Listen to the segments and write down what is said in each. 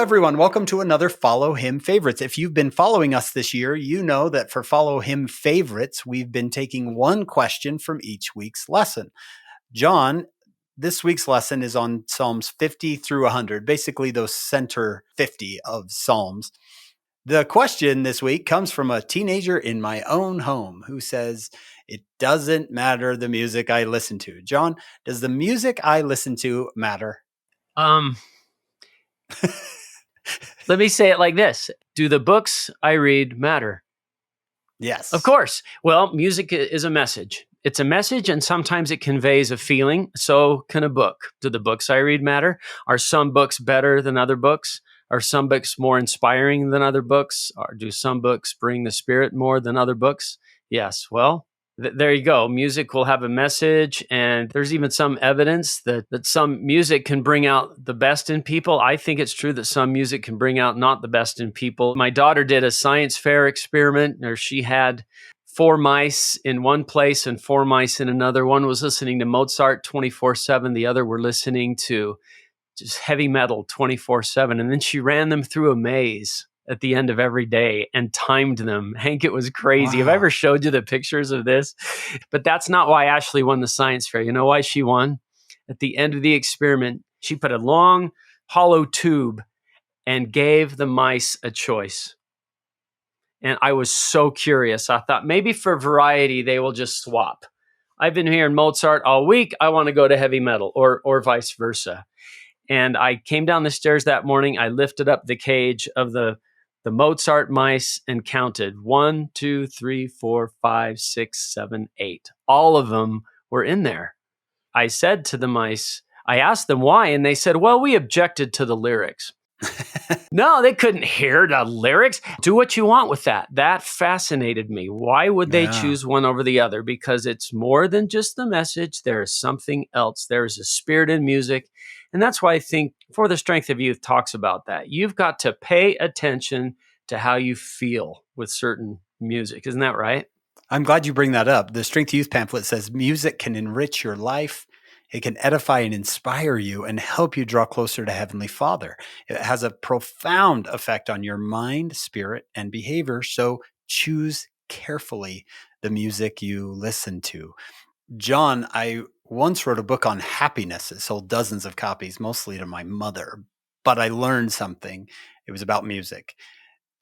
everyone. Welcome to another Follow Him Favorites. If you've been following us this year, you know that for Follow Him Favorites, we've been taking one question from each week's lesson. John, this week's lesson is on Psalms 50 through 100, basically those center 50 of Psalms. The question this week comes from a teenager in my own home who says, it doesn't matter the music I listen to. John, does the music I listen to matter? Let me say it like this. Do the books I read matter? Yes. Of course. Well, music is a message. It's a message, and sometimes it conveys a feeling. So can a book. Do the books I read matter? Are some books better than other books? Are some books more inspiring than other books? Or do some books bring the Spirit more than other books? Yes. Well, there you go. Music will have a message, and there's even some evidence that some music can bring out the best in people. I think it's true that some music can bring out not the best in people. My daughter did a science fair experiment where she had 4 mice in one place and 4 mice in another. One was listening to Mozart 24/7. The other were listening to just heavy metal 24/7. And then she ran them through a maze at the end of every day and timed them. Hank, it was crazy. Wow. Have I ever showed you the pictures of this? But that's not why Ashley won the science fair. You know why she won? At the end of the experiment, she put a long hollow tube and gave the mice a choice. And I was so curious. I thought maybe for variety, they will just swap. I've been hearing Mozart all week. I want to go to heavy metal or vice versa. And I came down the stairs that morning. I lifted up the cage of the Mozart mice and counted 1, 2, 3, 4, 5, 6, 7, 8. All of them were in there. I said to the mice, I asked them why, and they said, well, we objected to the lyrics. No, they couldn't hear the lyrics. Do what you want with that. That fascinated me. Why would they choose one over the other? Because it's more than just the message. There is something else. There is a spirit in music. And that's why I think For the Strength of Youth talks about that. You've got to pay attention to how you feel with certain music. Isn't that right? I'm glad you bring that up. The Strength Youth pamphlet says music can enrich your life. It can edify and inspire you and help you draw closer to Heavenly Father. It has a profound effect on your mind, spirit, and behavior. So choose carefully the music you listen to. John, I once wrote a book on happiness. It sold dozens of copies, mostly to my mother, but I learned something. It was about music.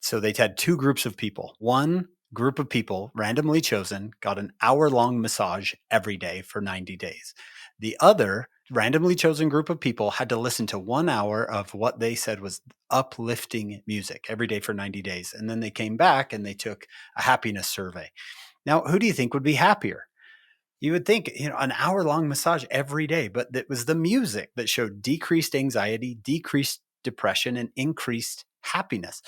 So they had 2 groups of people. One group of people, randomly chosen, got an hour-long massage every day for 90 days. The other randomly chosen group of people had to listen to 1 hour of what they said was uplifting music every day for 90 days. And then they came back and they took a happiness survey. Now, who do you think would be happier? You would think, an hour-long massage every day, but it was the music that showed decreased anxiety, decreased depression, and increased happiness,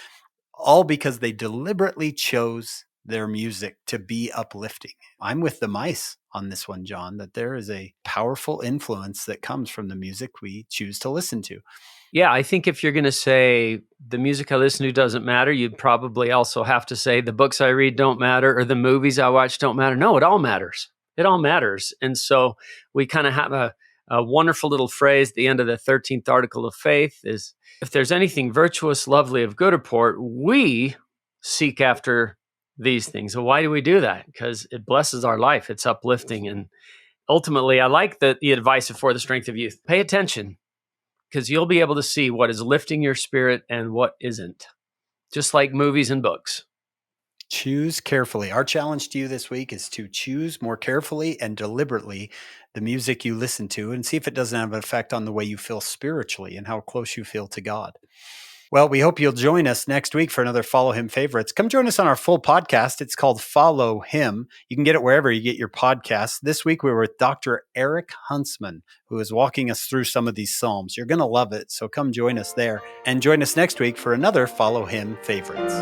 all because they deliberately chose their music to be uplifting. I'm with the mice on this one, John, that there is a powerful influence that comes from the music we choose to listen to. Yeah, I think if you're going to say the music I listen to doesn't matter, you'd probably also have to say the books I read don't matter or the movies I watch don't matter. No, it all matters. It all matters. And so we kind of have a wonderful little phrase at the end of the 13th article of faith is, if there's anything virtuous, lovely, of good report, we seek after these things. So why do we do that? Because it blesses our life. It's uplifting. And ultimately, I like the advice of For the Strength of Youth. Pay attention, because you'll be able to see what is lifting your spirit and what isn't, just like movies and books. Choose carefully. Our challenge to you this week is to choose more carefully and deliberately the music you listen to and see if it doesn't have an effect on the way you feel spiritually and how close you feel to God. Well, we hope you'll join us next week for another Follow Him Favorites. Come join us on our full podcast. It's called Follow Him. You can get it wherever you get your podcasts. This week, we were with Dr. Eric Huntsman, who is walking us through some of these Psalms. You're going to love it, so come join us there. And join us next week for another Follow Him Favorites.